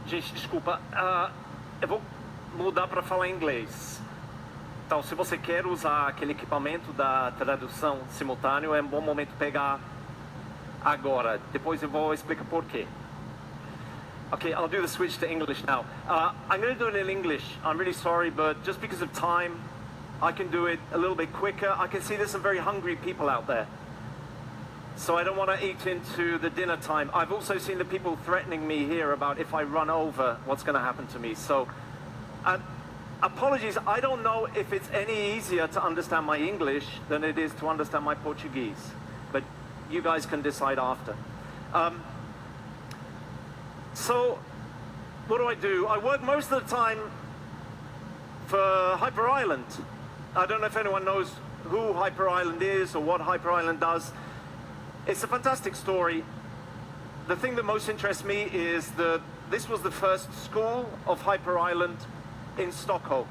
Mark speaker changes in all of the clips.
Speaker 1: Gente, desculpa, eu vou mudar para falar inglês. Então, se você quer usar aquele equipamento da tradução simultânea, é um bom momento pegar agora. Depois eu vou explicar por quê. Okay, I'll do the switch to English now. I'm going to do it in English. I'm really sorry, but just because of time, I can do it a little bit quicker. I can see there's some very hungry people out there. So I don't want to eat into the dinner time. I've also seen the people threatening me here about if I run over, what's going to happen to me. So, apologies, I don't know if it's any easier to understand my English than it is to understand my Portuguese. But you guys can decide after. So, what do? I work most of the time for Hyper Island. I don't know if anyone knows who Hyper Island is or what Hyper Island does. It's a fantastic story. The thing that most interests me is that this was the first school of Hyper Island in Stockholm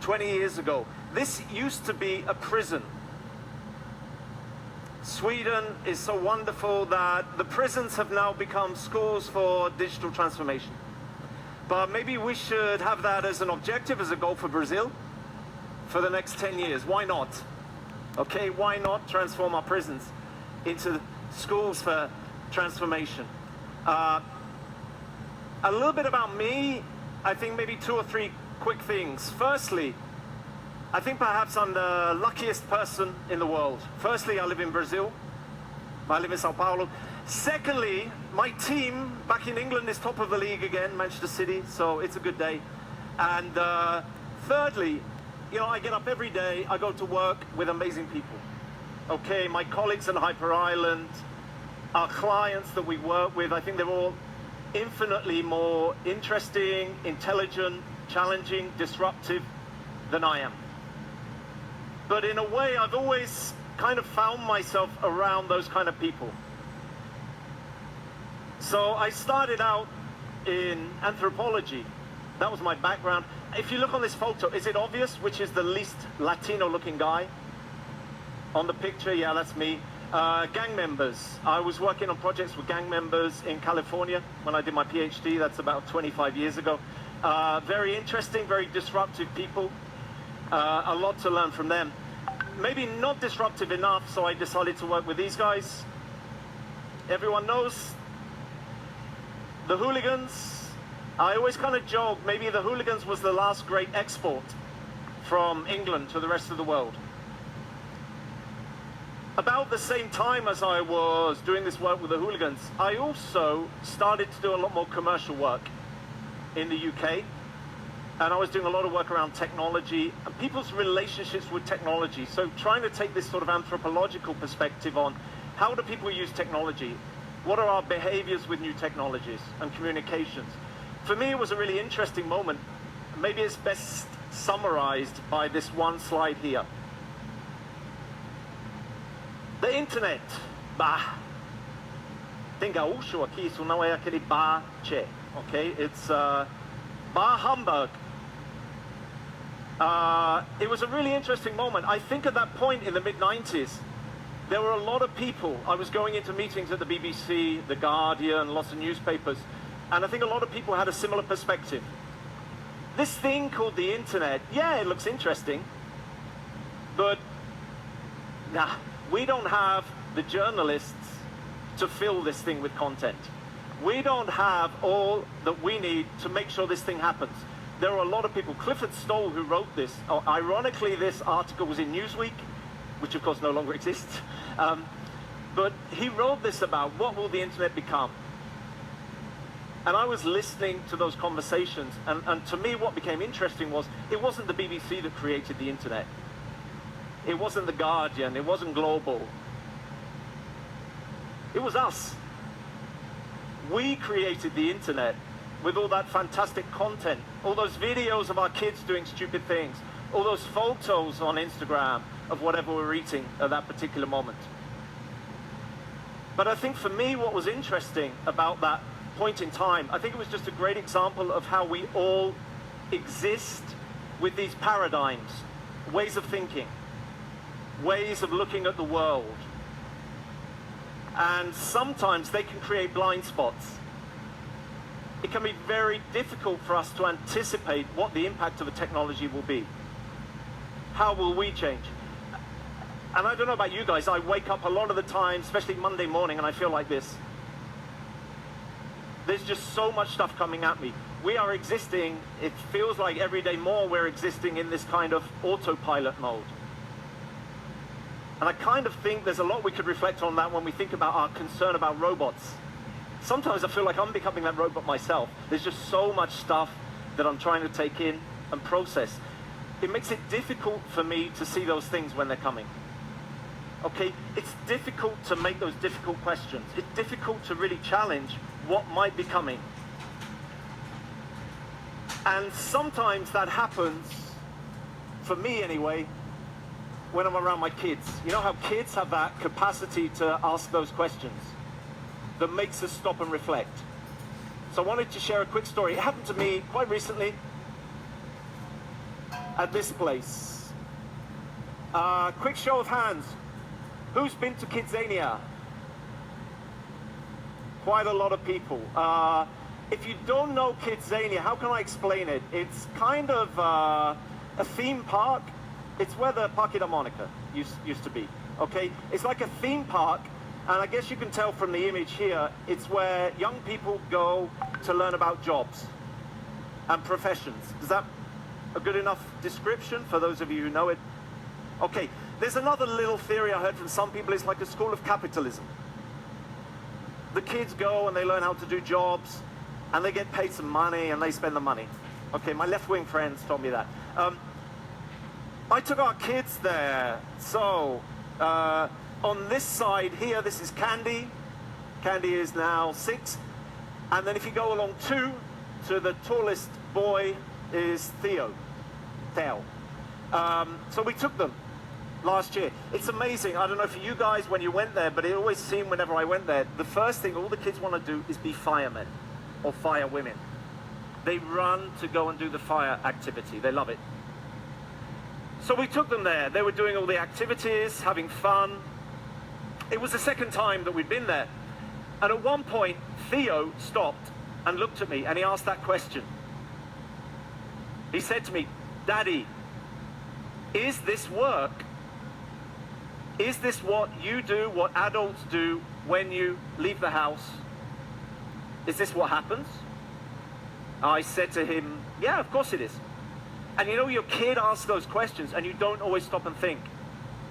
Speaker 1: 20 years ago. This used to be a prison. Sweden is so wonderful that the prisons have now become schools for digital transformation. But maybe we should have that as an objective, as a goal for Brazil for the next 10 years. Why not? Okay, why not transform our prisons into schools for transformation? A little bit about me, I think maybe 2 or 3 quick things. Firstly, I think perhaps I'm the luckiest person in the world. Firstly, I live in Brazil. I live in São Paulo. Secondly, my team back in England is top of the league again, Manchester City, so it's a good day. And thirdly, you know, I get up every day, I go to work with amazing people. Okay, my colleagues in Hyper Island, our clients that we work with, I think they're all infinitely more interesting, intelligent, challenging, disruptive than I am. But in a way, I've always kind of found myself around those kind of people. So I started out in anthropology. That was my background. If you look on this photo, is it obvious which is the least Latino-looking guy? On the picture, yeah, that's me. Gang members. I was working on projects with gang members in California when I did my PhD. That's about 25 years ago. Very interesting, very disruptive people. A lot to learn from them. Maybe not disruptive enough, so I decided to work with these guys. Everyone knows the hooligans. I always kind of joke, maybe the hooligans was the last great export from England to the rest of the world. About the same time as I was doing this work with the hooligans, I also started to do a lot more commercial work in the UK. And I was doing a lot of work around technology and people's relationships with technology. So trying to take this sort of anthropological perspective on how do people use technology? What are our behaviors with new technologies and communications? For me, it was a really interesting moment. Maybe it's best summarized by this one slide here. The internet. Bah. Tem gaúcho aqui, isso não é aquele bah che, okay? It's bah humbug. It was a really interesting moment. I think at that point in the mid-90s, there were a lot of people. I was going into meetings at the BBC, The Guardian, lots of newspapers, and I think a lot of people had a similar perspective. This thing called the internet, yeah, it looks interesting, but nah, we don't have the journalists to fill this thing with content. We don't have all that we need to make sure this thing happens. There are a lot of people. Clifford Stoll, who wrote this, ironically, this article was in Newsweek, which of course no longer exists. But he wrote this about what will the internet become. And I was listening to those conversations, and to me what became interesting was, it wasn't the BBC that created the internet. It wasn't The Guardian, it wasn't Global. It was us. We created the internet with all that fantastic content, all those videos of our kids doing stupid things, all those photos on Instagram of whatever we're eating at that particular moment. But I think for me what was interesting about that point in time, I think it was just a great example of how we all exist with these paradigms, ways of thinking, ways of looking at the world. And sometimes they can create blind spots. it can be very difficult for us to anticipate what the impact of a technology will be. How will we change? And I don't know about you guys, I wake up a lot of the time, especially Monday morning, and I feel like this. There's just so much stuff coming at me. We are existing, it feels like every day more we're existing in this kind of autopilot mode. And I kind of think there's a lot we could reflect on that when we think about our concern about robots. Sometimes I feel like I'm becoming that robot myself. There's just so much stuff that I'm trying to take in and process. It makes it difficult for me to see those things when they're coming. Okay, it's difficult to make those difficult questions. It's difficult to really challenge what might be coming. And sometimes that happens, for me anyway, when I'm around my kids. You know how kids have that capacity to ask those questions that makes us stop and reflect. So I wanted to share a quick story. It happened to me quite recently at this place. Quick show of hands. Who's been to Kidzania? Quite a lot of people. If you don't know Kidzania, how can I explain it? It's kind of a theme park. It's where the Parque da Monica used to be, okay? It's like a theme park, and I guess you can tell from the image here, it's where young people go to learn about jobs and professions. Is that a good enough description for those of you who know it? Okay, there's another little theory I heard from some people. It's like a school of capitalism. The kids go and they learn how to do jobs, and they get paid some money, and they spend the money. Okay, my left-wing friends told me that. I took our kids there. So, on this side here, this is Candy. Candy is now 6. And then if you go along 2, to the tallest boy is Theo. So we took them last year. It's amazing. I don't know for you guys when you went there, but it always seemed whenever I went there, the first thing all the kids want to do is be firemen or firewomen. They run to go and do the fire activity. They love it. So we took them there. They were doing all the activities, having fun. It was the second time that we'd been there. And at one point, Theo stopped and looked at me, and he asked that question. He said to me, "Daddy, is this work? Is this what you do, what adults do when you leave the house? Is this what happens?" I said to him, "Yeah, of course it is." And you know, your kid asks those questions and you don't always stop and think.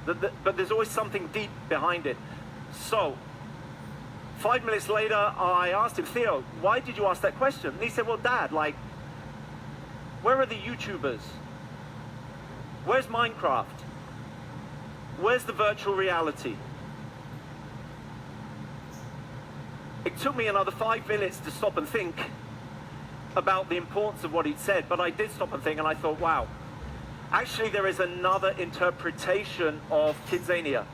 Speaker 1: But there's always something deep behind it. So, 5 minutes later, I asked him, "Theo, why did you ask that question?" And he said, "Well, Dad, like, where are the YouTubers? Where's Minecraft? Where's the virtual reality?" It took me another 5 minutes to stop and think about the importance of what he'd said, but I did stop and think, and I thought, wow, actually there is another interpretation of Kidzania.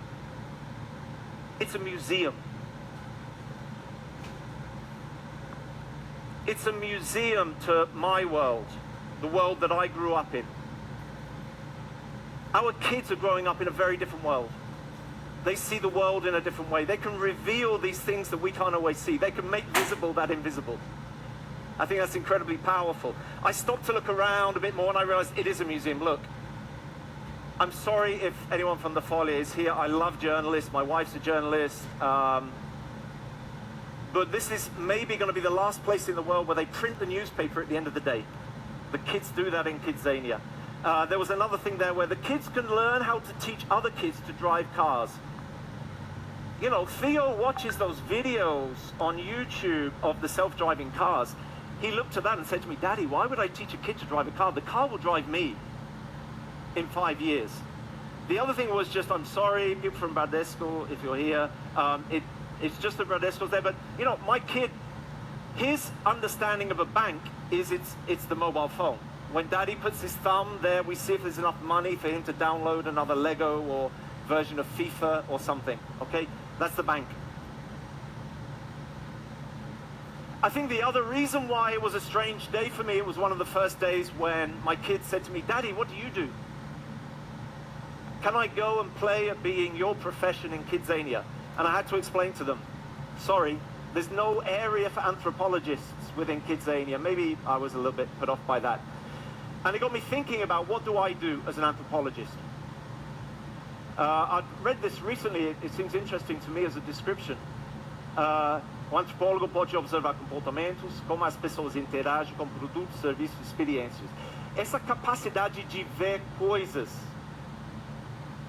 Speaker 1: It's a museum. It's a museum to my world, the world that I grew up in. Our kids are growing up in a very different world. They see the world in a different way. They can reveal these things that we can't always see. They can make visible that invisible. I think that's incredibly powerful. I stopped to look around a bit more and I realized it is a museum. Look, I'm sorry if anyone from the foyer is here. I love journalists. My wife's a journalist. But this is maybe going to be the last place in the world where they print the newspaper at the end of the day. The kids do that in Kidzania. There was another thing there where the kids can learn how to teach other kids to drive cars. You know, Theo watches those videos on YouTube of the self-driving cars. He looked at that and said to me, "Daddy, why would I teach a kid to drive a car? The car will drive me in 5 years." The other thing was just, I'm sorry, people from Bradesco, if you're here, it's just that Bradesco's there, but you know, my kid, his understanding of a bank is it's the mobile phone. When Daddy puts his thumb there, we see if there's enough money for him to download another Lego or version of FIFA or something, okay? That's the bank. I think the other reason why it was a strange day for me, it was one of the first days when my kids said to me, "Daddy, what do you do? Can I go and play at being your profession in Kidzania?" And I had to explain to them, sorry, There's no area for anthropologists within Kidzania. Maybe I was a little bit put off by that. And it got me thinking about what do I do as an anthropologist. I've read this recently, it seems interesting to me as a description. O antropólogo pode observar comportamentos, como as pessoas interagem com produtos, serviços, experiências. Essa capacidade de ver coisas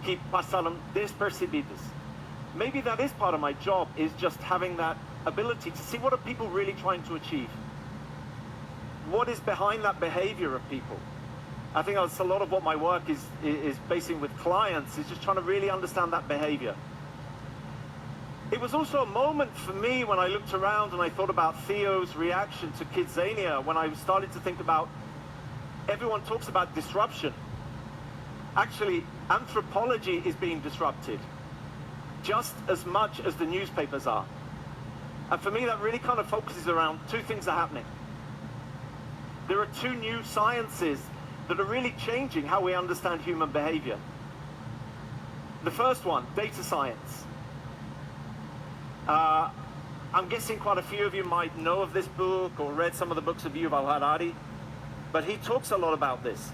Speaker 1: que passaram despercebidas. Maybe that is part of my job, is just having that ability to see what are people really trying to achieve. What is behind that behavior of people? I think that's a lot of what my work is basing with clients, is just trying to really understand that behavior. It was also a moment for me when I looked around and I thought about Theo's reaction to Kidzania, when I started to think about, everyone talks about disruption. Actually, anthropology is being disrupted just as much as the newspapers are. And for me, that really kind of focuses around two things are happening. There are two new sciences that are really changing how we understand human behavior. The first one, data science. I'm guessing quite a few of you might know of this book or read some of the books of Yuval Harari, but he talks a lot about this.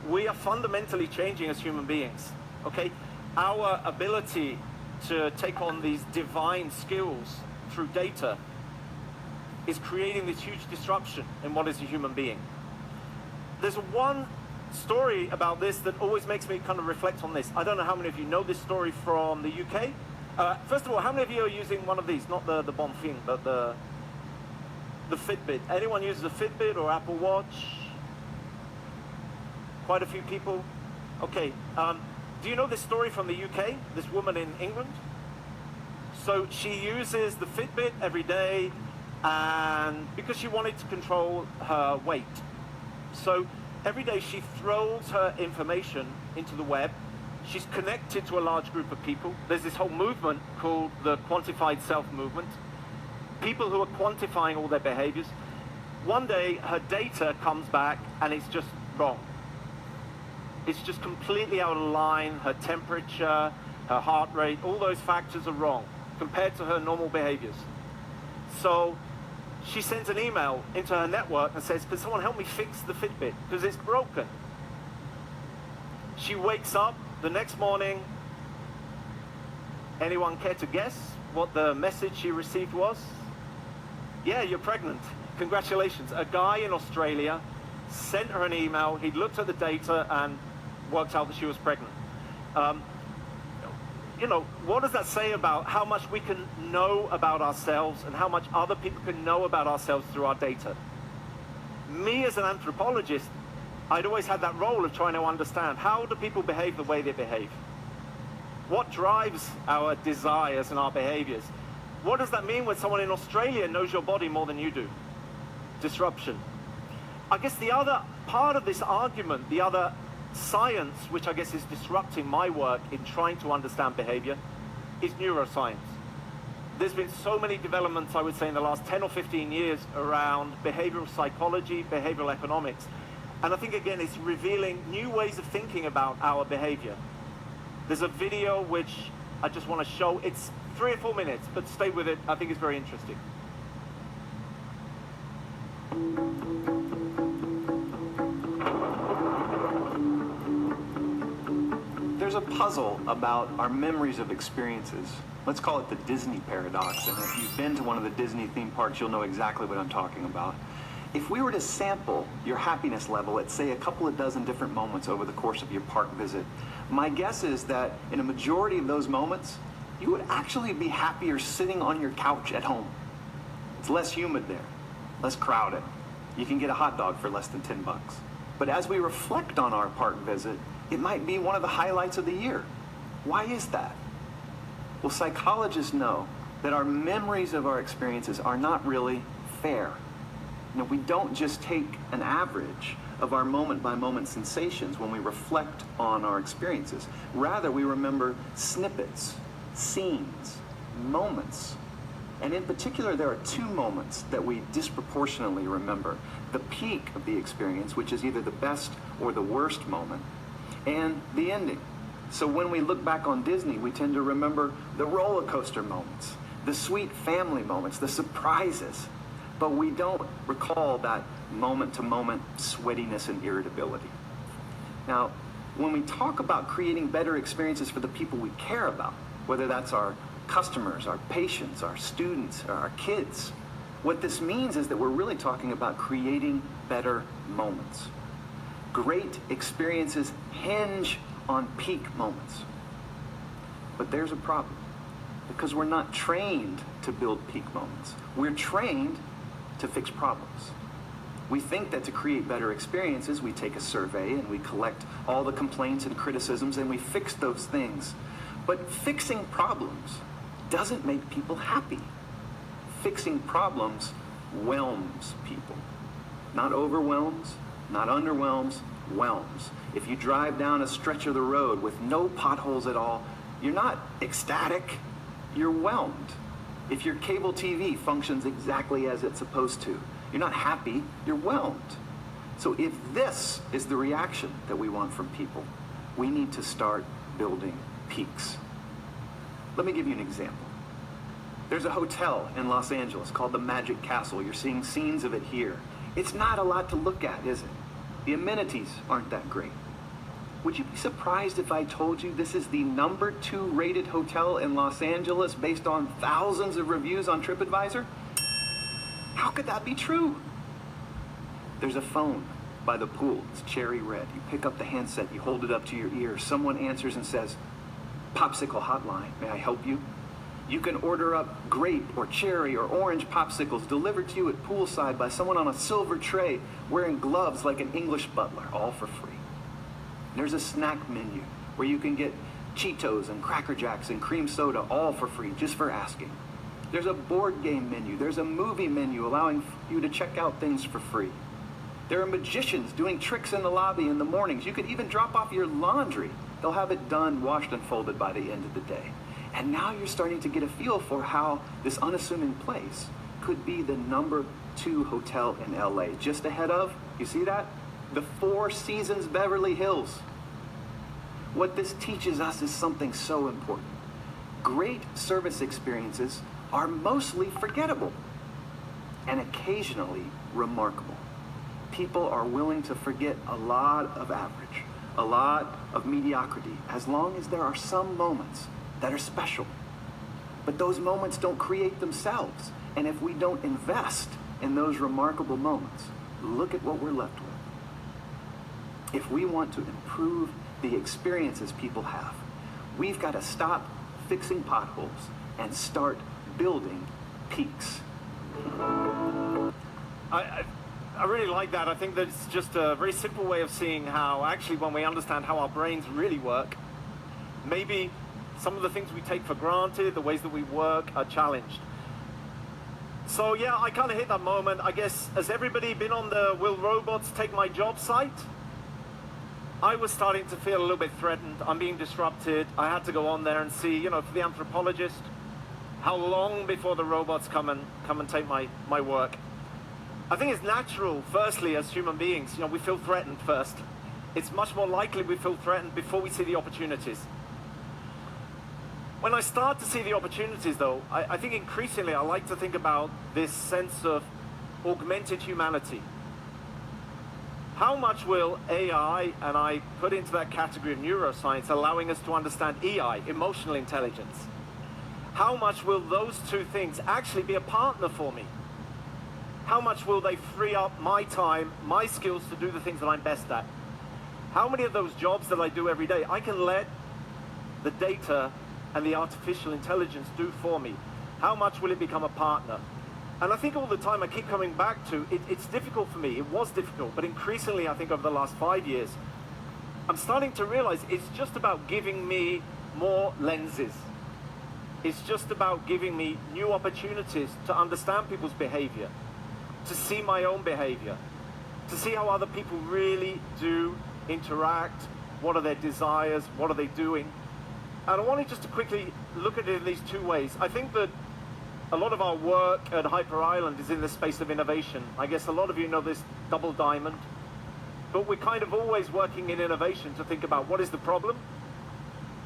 Speaker 1: We are fundamentally changing as human beings, okay? Our ability to take on these divine skills through data is creating this huge disruption in what is a human being. There's one story about this that always makes me kind of reflect on this. I don't know how many of you know this story from the UK. First of all, how many of you are using one of these? Not the Bonfim, but the Fitbit. Anyone uses a Fitbit or Apple Watch? Quite a few people. Okay. Do you know this story from the UK? This woman in England? So she uses the Fitbit every day, and because she wanted to control her weight. So every day she throws her information into the web. She's connected to a large group of people. There's this whole movement called the quantified self movement. People who are quantifying all their behaviors. One day her data comes back and it's just wrong. It's just completely out of line. Her temperature, her heart rate, all those factors are wrong compared to her normal behaviors. So she sends an email into her network and says, can someone help me fix the Fitbit because it's broken? She wakes up the next morning. Anyone care to guess what the message she received was? Yeah, you're pregnant. Congratulations. A guy in Australia sent her an email. He'd looked at the data and worked out that she was pregnant. You know, what does that say about how much we can know about ourselves and how much other people can know about ourselves through our data? Me as an anthropologist, I'd always had that role of trying to understand, how do people behave the way they behave? What drives our desires and our behaviors? What does that mean when someone in Australia knows your body more than you do? Disruption. I guess the other part of this argument, the other science, which I guess is disrupting my work in trying to understand behavior, is neuroscience. There's been so many developments, I would say, in the last 10 or 15 years around behavioral psychology, behavioral economics. And I think, again, it's revealing new ways of thinking about our behavior. There's a video which I just want to show. It's 3 or 4 minutes, but stay with it. I think it's very interesting.
Speaker 2: There's a puzzle about our memories of experiences. Let's call it the Disney paradox. And if you've been to one of the Disney theme parks, you'll know exactly what I'm talking about. If we were to sample your happiness level at, say, a couple of dozen different moments over the course of your park visit, my guess is that in a majority of those moments, you would actually be happier sitting on your couch at home. It's less humid there, less crowded. You can get a hot dog for less than 10 bucks. But as we reflect on our park visit, it might be one of the highlights of the year. Why is that? Well, psychologists know that our memories of our experiences are not really fair. You know, we don't just take an average of our moment-by-moment sensations when we reflect on our experiences. Rather, we remember snippets, scenes, moments. And in particular, there are two moments that we disproportionately remember. The peak of the experience, which is either the best or the worst moment, and the ending. So when we look back on Disney, we tend to remember the roller coaster moments, the sweet family moments, the surprises, but we don't recall that moment-to-moment sweatiness and irritability. Now, when we talk about creating better experiences for the people we care about, whether that's our customers, our patients, our students, or our kids, what this means is that we're really talking about creating better moments. Great experiences hinge on peak moments. But there's a problem, because we're not trained to build peak moments. We're trained to fix problems. We think that to create better experiences, we take a survey and we collect all the complaints and criticisms and we fix those things. But fixing problems doesn't make people happy. Fixing problems whelms people. Not overwhelms, not underwhelms, whelms. If you drive down a stretch of the road with no potholes at all, you're not ecstatic, you're whelmed. If your cable TV functions exactly as it's supposed to, you're not happy, you're whelmed. So if this is the reaction that we want from people, we need to start building peaks. Let me give you an example. There's a hotel in Los Angeles called the Magic Castle. You're seeing scenes of it here. It's not a lot to look at, is it? The amenities aren't that great. Would you be surprised if I told you this is the #2 rated hotel in Los Angeles based on thousands of reviews on TripAdvisor? How could that be true? There's a phone by the pool. It's cherry red. You pick up the handset, you hold it up to your ear. Someone answers and says, "Popsicle hotline, may I help you?" You can order up grape or cherry or orange popsicles delivered to you at poolside by someone on a silver tray wearing gloves like an English butler, all for free. There's a snack menu where you can get Cheetos and Cracker Jacks and cream soda, all for free, just for asking. There's a board game menu. There's a movie menu allowing you to check out things for free. There are magicians doing tricks in the lobby in the mornings. You could even drop off your laundry. They'll have it done, washed, and folded by the end of the day. And now you're starting to get a feel for how this unassuming place could be the #2 hotel in LA, just ahead of, you see that? The Four Seasons Beverly Hills. What this teaches us is something so important. Great service experiences are mostly forgettable and occasionally remarkable. People are willing to forget a lot of average, a lot of mediocrity, as long as there are some moments that are special. But those moments don't create themselves. And if we don't invest in those remarkable moments, look at what we're left with. If we want to improve the experiences people have, we've got to stop fixing potholes and start building peaks.
Speaker 1: I really like that. I think that it's just a very simple way of seeing how actually when we understand how our brains really work, maybe some of the things we take for granted, the ways that we work, are challenged. So yeah, I kind of hit that moment. I guess, has everybody been on the "will robots take my job" site? I was starting to feel a little bit threatened. I'm being disrupted. I had to go on there and see, you know, for the anthropologist, how long before the robots come and take my work. I think it's natural, firstly, as human beings, you know, we feel threatened first. It's much more likely we feel threatened before we see the opportunities. When I start to see the opportunities, though, I think increasingly I like to think about this sense of augmented humanity. How much will AI, and I put into that category of neuroscience, allowing us to understand EI, emotional intelligence, how much will those two things actually be a partner for me? How much will they free up my time, my skills to do the things that I'm best at? How many of those jobs that I do every day, I can let the data and the artificial intelligence do for me? How much will it become a partner? And I think all the time I keep coming back to, it's difficult for me. It was difficult, but increasingly I think over the last 5 years, I'm starting to realize it's just about giving me more lenses. It's just about giving me new opportunities to understand people's behavior, to see my own behavior, to see how other people really do interact, what are their desires, what are they doing. And I wanted just to quickly look at it in these two ways. I think that a lot of our work at Hyper Island is in the space of innovation. I guess a lot of you know this double diamond, but we're kind of always working in innovation to think about what is the problem,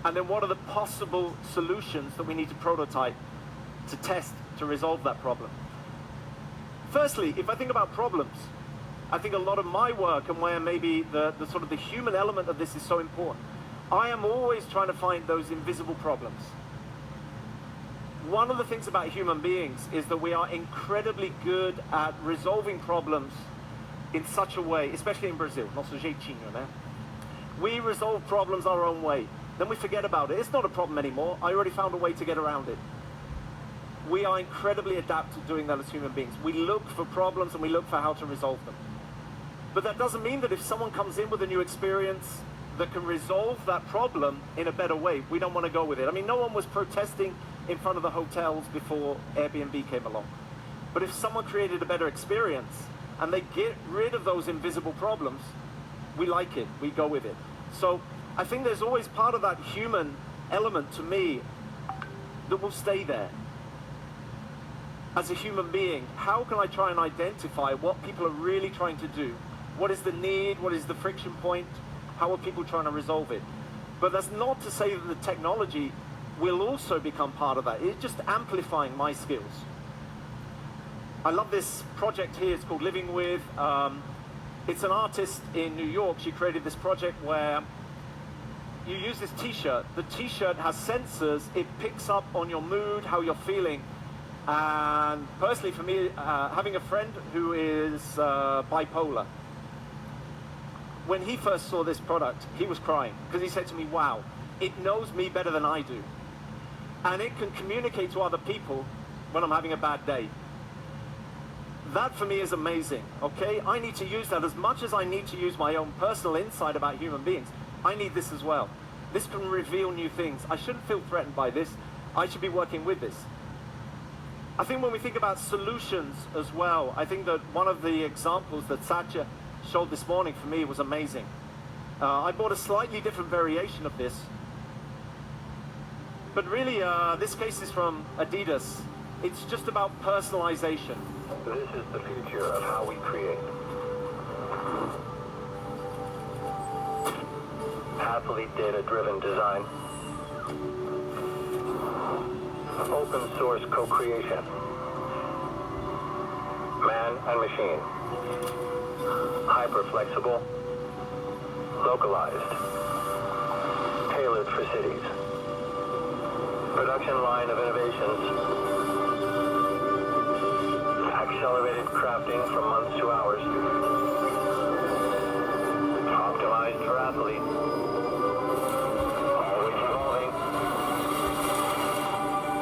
Speaker 1: and then what are the possible solutions that we need to prototype. to test, to resolve that problem. Firstly, if I think about problems, I think a lot of my work and where maybe the sort of the human element of this is so important, I am always trying to find those invisible problems. One of the things about human beings is that we are incredibly good at resolving problems in such a way, especially in Brazil, nosso jeitinho, né? We resolve problems our own way. Then we forget about it. It's not a problem anymore. I already found a way to get around it. We are incredibly adept at doing that as human beings. We look for problems and we look for how to resolve them. But that doesn't mean that if someone comes in with a new experience that can resolve that problem in a better way, we don't want to go with it. I mean, no one was protesting in front of the hotels before Airbnb came along. But if someone created a better experience and they get rid of those invisible problems, we like it, we go with it. So I think there's always part of that human element to me that will stay there. As a human being, how can I try and identify what people are really trying to do? What is the need? What is the friction point? How are people trying to resolve it? But that's not to say that the technology will also become part of that. It's just amplifying my skills. I love this project here. It's called Living With. It's an artist in New York. She created this project where you use this t-shirt. The t-shirt has sensors. It picks up on your mood, how you're feeling. And personally for me, having a friend who is bipolar, when he first saw this product, he was crying because he said to me, wow, it knows me better than I do. And it can communicate to other people when I'm having a bad day. That for me is amazing, okay? I need to use that as much as I need to use my own personal insight about human beings. I need this as well. This can reveal new things. I shouldn't feel threatened by this. I should be working with this. I think when we think about solutions as well, I think that one of the examples that Satya showed this morning for me was amazing. I bought a slightly different variation of this. But really, this case is from Adidas. It's just about personalization.
Speaker 3: This is the future of how we create. Athlete data-driven design. Open source co-creation. Man and machine. Hyper-flexible. Localized. Tailored for cities. Production line of innovations. Accelerated crafting from months to hours. Optimized for athletes. Always evolving.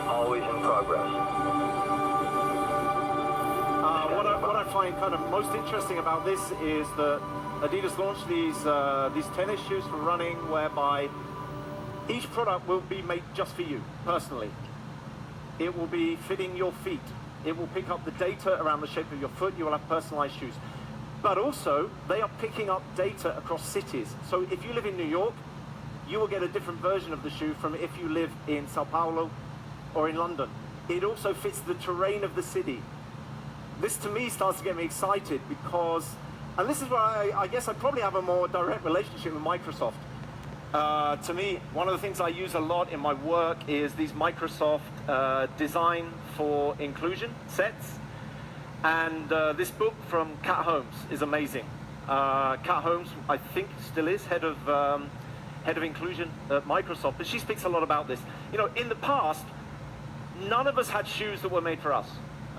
Speaker 3: Always in progress.
Speaker 1: What I find kind of most interesting about this is that Adidas launched these tennis shoes for running, whereby each product will be made just for you, personally. It will be fitting your feet. It will pick up the data around the shape of your foot. You will have personalized shoes. But also, they are picking up data across cities. So if you live in New York, you will get a different version of the shoe from if you live in São Paulo or in London. It also fits the terrain of the city. This to me starts to get me excited because, and this is where I guess I probably have a more direct relationship with Microsoft. To me, one of the things I use a lot in my work is these Microsoft design for inclusion sets. And this book from Kat Holmes is amazing. Kat Holmes, I think, still is head of inclusion at Microsoft, but she speaks a lot about this. You know, in the past, none of us had shoes that were made for us,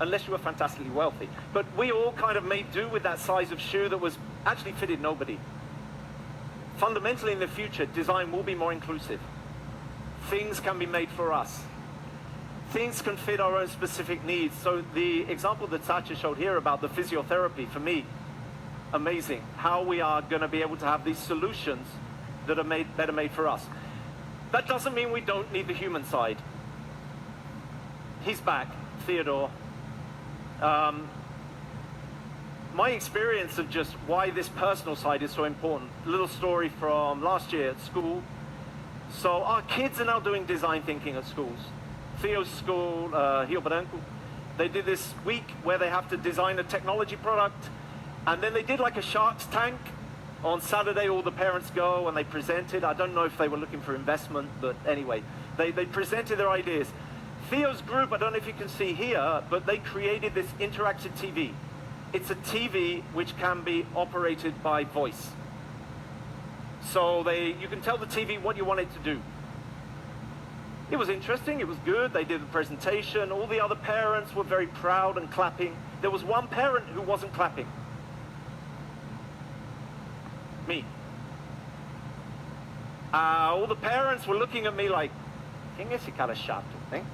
Speaker 1: unless you were fantastically wealthy. But we all kind of made do with that size of shoe that was actually fitted nobody. Fundamentally, in the future, design will be more inclusive. Things can be made for us. Things can fit our own specific needs. So the example that Satya showed here about the physiotherapy, for me, amazing. How we are going to be able to have these solutions that are better made for us. That doesn't mean we don't need the human side. He's back, Theodore. My experience of just why this personal side is so important. A little story from last year at school. So our kids are now doing design thinking at schools. Theo's school, Rio Branco, they did this week where they have to design a technology product. And then they did like a Shark's Tank. On Saturday, all the parents go and they presented. I don't know if they were looking for investment, but anyway, they presented their ideas. Theo's group, I don't know if you can see here, but they created this interactive TV. It's a TV which can be operated by voice. So you can tell the TV what you want it to do. It was interesting, it was good, they did the presentation, all the other parents were very proud and clapping. There was one parent who wasn't clapping. Me. All the parents were looking at me like, quem é esse cara chato, hein?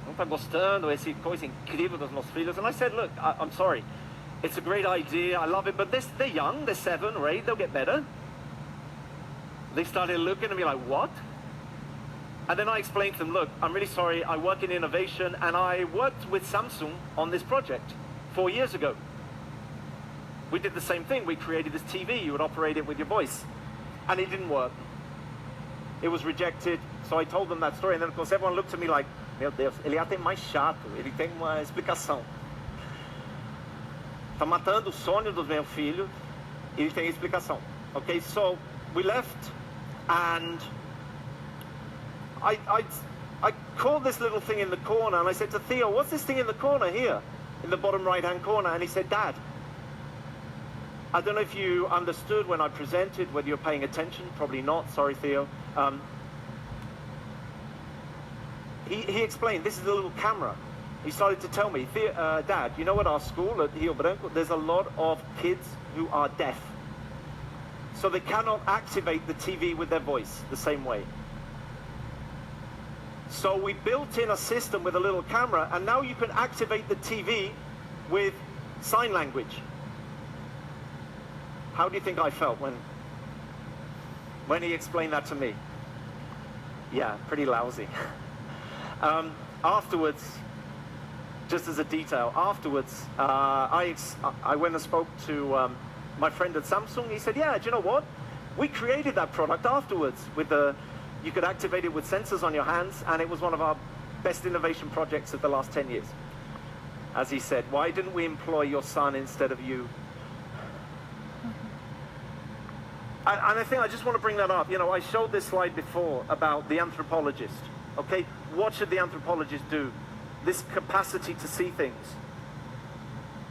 Speaker 1: Não tá gostando, essa coisa incrível dos meus filhos. And I said, look, I'm sorry, it's a great idea, I love it, but they're young, they're 7 or 8, they'll get better. They started looking at me like, what? And then I explained to them, look, I'm really sorry, I work in innovation, and I worked with Samsung on this project 4 years ago. We did the same thing, we created this TV, you would operate it with your voice. And it didn't work. It was rejected, so I told them that story, and then of course everyone looked at me like, meu Deus, ele é até mais chato, ele tem uma explicação. Tá matando o sonho dos meus filhos, ele tem explicação. Okay, so we left, and I caught this little thing in the corner, and I said to Theo, what's this thing in the corner here, in the bottom right-hand corner? And he said, Dad, I don't know if you understood when I presented, whether you're paying attention, probably not, sorry Theo. He explained, this is a little camera. He started to tell me, Dad, you know at our school at Rio Branco, there's a lot of kids who are deaf. So they cannot activate the TV with their voice the same way. So we built in a system with a little camera, and now you can activate the TV with sign language. How do you think I felt when he explained that to me? Yeah, pretty lousy. Afterwards, just as a detail, afterwards, I went and spoke to my friend at Samsung. He said, yeah, do you know what? We created that product afterwards with you could activate it with sensors on your hands, and it was one of our best innovation projects of the last 10 years. As he said, why didn't we employ your son instead of you? And I think I just want to bring that up. You know, I showed this slide before about the anthropologist. Okay, what should the anthropologist do? This capacity to see things.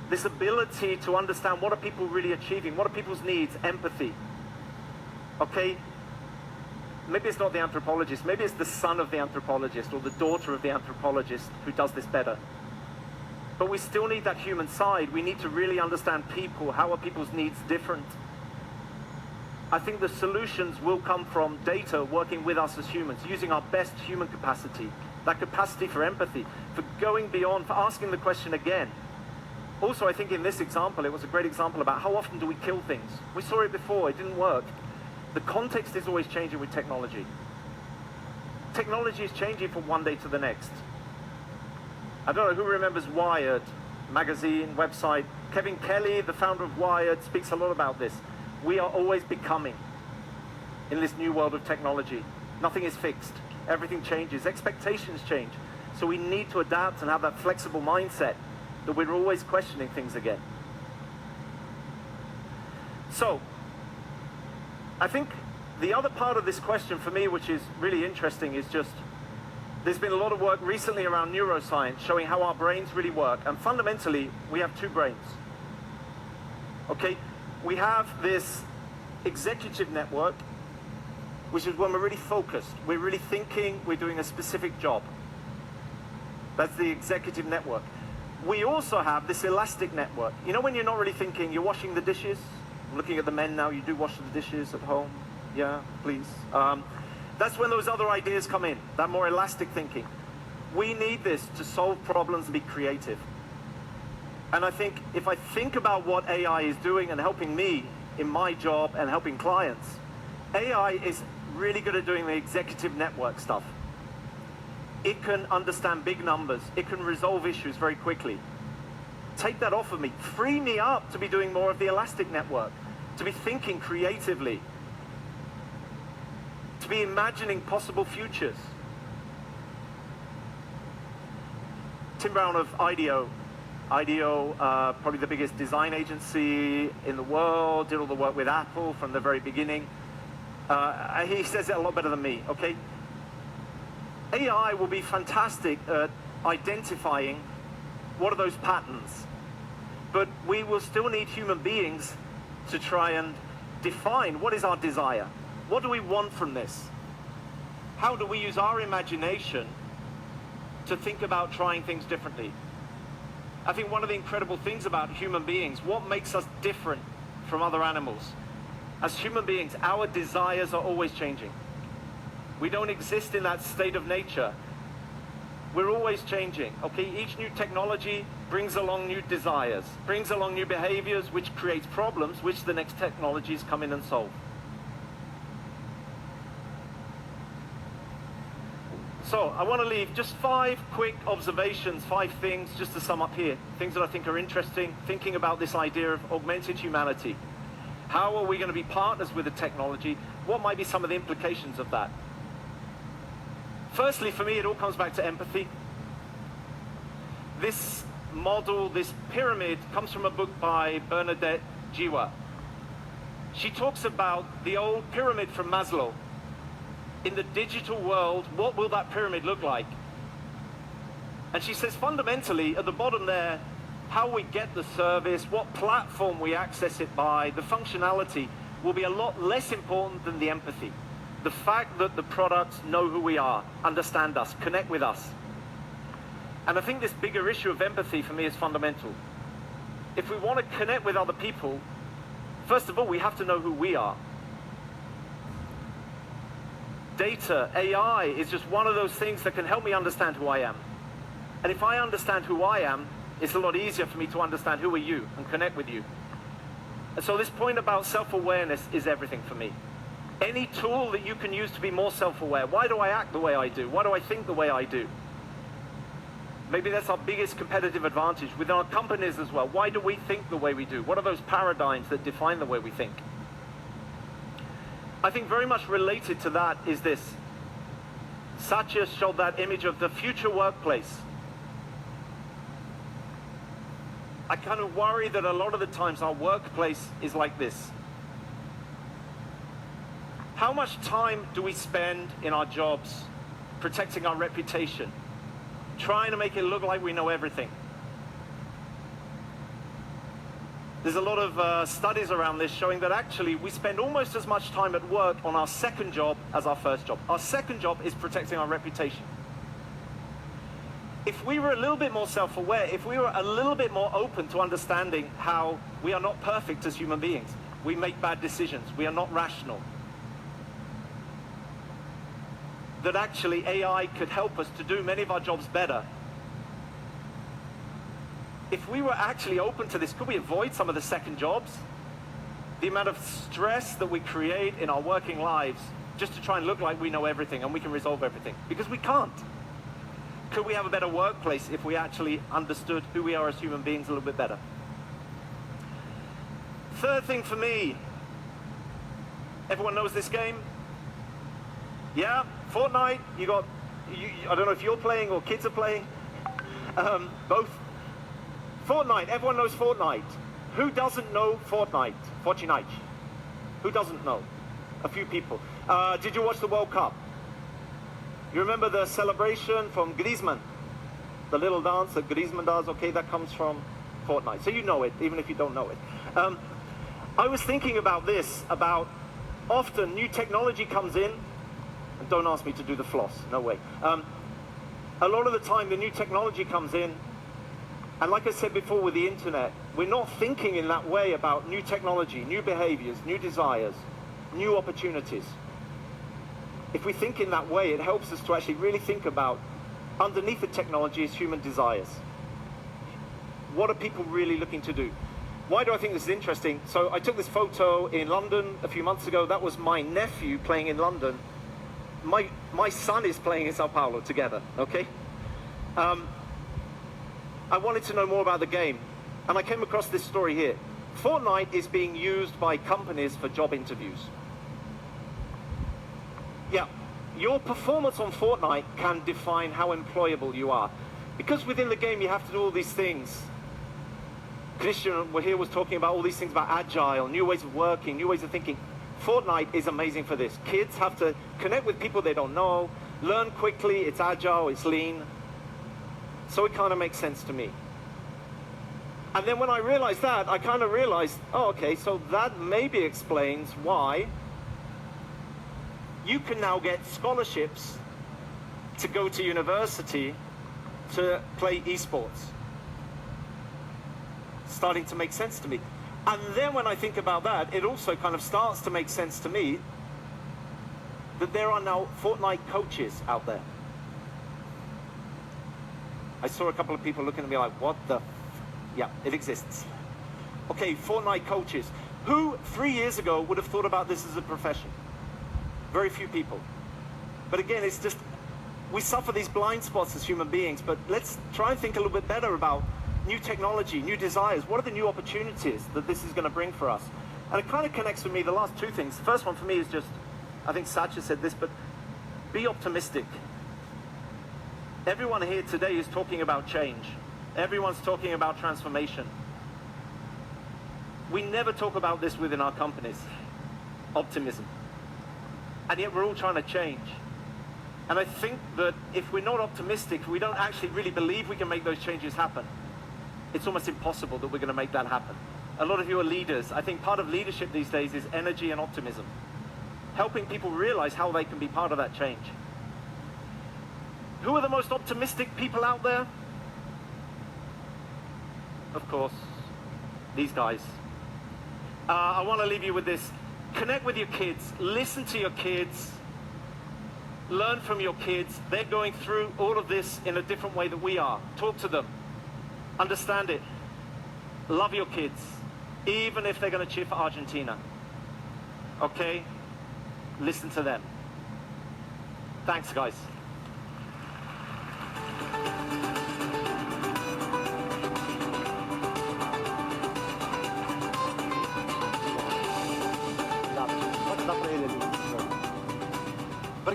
Speaker 1: This ability to understand what are people really achieving, what are people's needs, empathy. Okay, maybe it's not the anthropologist, maybe it's the son of the anthropologist or the daughter of the anthropologist who does this better. But we still need that human side. We need to really understand people. How are people's needs different? I think the solutions will come from data working with us as humans, using our best human capacity, that capacity for empathy, for going beyond, for asking the question again. Also, I think in this example, it was a great example about how often do we kill things. We saw it before, it didn't work. The context is always changing with technology. Technology is changing from one day to the next. I don't know who remembers Wired magazine, website. Kevin Kelly, the founder of Wired, speaks a lot about this. We are always becoming in this new world of technology. Nothing is fixed. Everything changes. Expectations change. So we need to adapt and have that flexible mindset that we're always questioning things again. So, I think the other part of this question for me, which is really interesting, is just there's been a lot of work recently around neuroscience showing how our brains really work. And fundamentally, we have two brains. Okay? We have this executive network, which is when we're really focused. We're really thinking, we're doing a specific job. That's the executive network. We also have this elastic network. You know when you're not really thinking, you're washing the dishes? I'm looking at the men now, you do wash the dishes at home? Yeah, please. That's when those other ideas come in, that more elastic thinking. We need this to solve problems and be creative. And I think if I think about what AI is doing and helping me in my job and helping clients, AI is really good at doing the executive network stuff. It can understand big numbers. It can resolve issues very quickly. Take that off of me. Free me up to be doing more of the elastic network, to be thinking creatively, to be imagining possible futures. Tim Brown of IDEO, probably the biggest design agency in the world, did all the work with Apple from the very beginning. He says it a lot better than me, okay? AI will be fantastic at identifying what are those patterns, but we will still need human beings to try and define what is our desire. What do we want from this? How do we use our imagination to think about trying things differently? I think one of the incredible things about human beings, what makes us different from other animals? As human beings, our desires are always changing. We don't exist in that state of nature. We're always changing, okay? Each new technology brings along new desires, brings along new behaviors, which creates problems, which the next technologies come in and solve. So I want to leave just 5 quick observations, 5 things just to sum up here. Things that I think are interesting, thinking about this idea of augmented humanity. How are we going to be partners with the technology? What might be some of the implications of that? Firstly, for me, it all comes back to empathy. This model, this pyramid, comes from a book by Bernadette Jiwa. She talks about the old pyramid from Maslow. In the digital world, what will that pyramid look like? And she says, fundamentally, at the bottom there, how we get the service, what platform we access it by, the functionality will be a lot less important than the empathy. The fact that the products know who we are, understand us, connect with us. And I think this bigger issue of empathy for me is fundamental. If we want to connect with other people, first of all, we have to know who we are. Data, AI is just one of those things that can help me understand who I am. And if I understand who I am, it's a lot easier for me to understand who are you and connect with you. And so this point about self-awareness is everything for me. Any tool that you can use to be more self-aware. Why do I act the way I do? Why do I think the way I do? Maybe that's our biggest competitive advantage within our companies as well. Why do we think the way we do? What are those paradigms that define the way we think? I think very much related to that is this. Satya showed that image of the future workplace. I kind of worry that a lot of the times our workplace is like this. How much time do we spend in our jobs protecting our reputation, trying to make it look like we know everything? There's a lot of studies around this showing that actually we spend almost as much time at work on our second job as our first job. Our second job is protecting our reputation. If we were a little bit more self-aware, if we were a little bit more open to understanding how we are not perfect as human beings, we make bad decisions, we are not rational, that actually AI could help us to do many of our jobs better. If we were actually open to this, could we avoid some of the second jobs? The amount of stress that we create in our working lives just to try and look like we know everything and we can resolve everything, because we can't. Could we have a better workplace if we actually understood who we are as human beings a little bit better? Third thing for me, everyone knows this game? Yeah, Fortnite, I don't know if you're playing or kids are playing, both. Fortnite, everyone knows Fortnite. Who doesn't know Fortnite? Fortnite. Who doesn't know? A few people. Did you watch the World Cup? You remember the celebration from Griezmann? The little dance that Griezmann does, okay, that comes from Fortnite. So you know it, even if you don't know it. I was thinking about this, about often new technology comes in, and don't ask me to do the floss, no way. A lot of the time the new technology comes in, and like I said before with the internet, we're not thinking in that way about new technology, new behaviors, new desires, new opportunities. If we think in that way, it helps us to actually really think about, underneath the technology is human desires. What are people really looking to do? Why do I think this is interesting? So I took this photo in London a few months ago. That was my nephew playing in London. My son is playing in São Paulo together, okay? I wanted to know more about the game, and I came across this story here. Fortnite is being used by companies for job interviews. Yeah, your performance on Fortnite can define how employable you are. Because within the game you have to do all these things. Christian here was talking about all these things about agile, new ways of working, new ways of thinking. Fortnite is amazing for this. Kids have to connect with people they don't know. Learn quickly, it's agile, it's lean. So it kind of makes sense to me. And then when I realized that, I kind of realized, oh, okay, so that maybe explains why you can now get scholarships to go to university to play esports. Starting to make sense to me. And then when I think about that, it also kind of starts to make sense to me that there are now Fortnite coaches out there. I saw a couple of people looking at me like, what the yeah, it exists. Okay, Fortnite coaches. Who 3 years ago would have thought about this as a profession? Very few people. But again, it's just, we suffer these blind spots as human beings, but let's try and think a little bit better about new technology, new desires. What are the new opportunities that this is going to bring for us? And it kind of connects with me, the last two things. The first one for me is just, I think Satya said this, but be optimistic. Everyone here today is talking about change. Everyone's talking about transformation. We never talk about this within our companies, optimism. And yet we're all trying to change. And I think that if we're not optimistic, we don't actually really believe we can make those changes happen. It's almost impossible that we're going to make that happen. A lot of you are leaders. I think part of leadership these days is energy and optimism. Helping people realize how they can be part of that change. Who are the most optimistic people out there? Of course, these guys. I want to leave you with this. Connect with your kids. Listen to your kids. Learn from your kids. They're going through all of this in a different way that we are. Talk to them. Understand it. Love your kids, even if they're going to cheer for Argentina. Okay? Listen to them. Thanks, guys.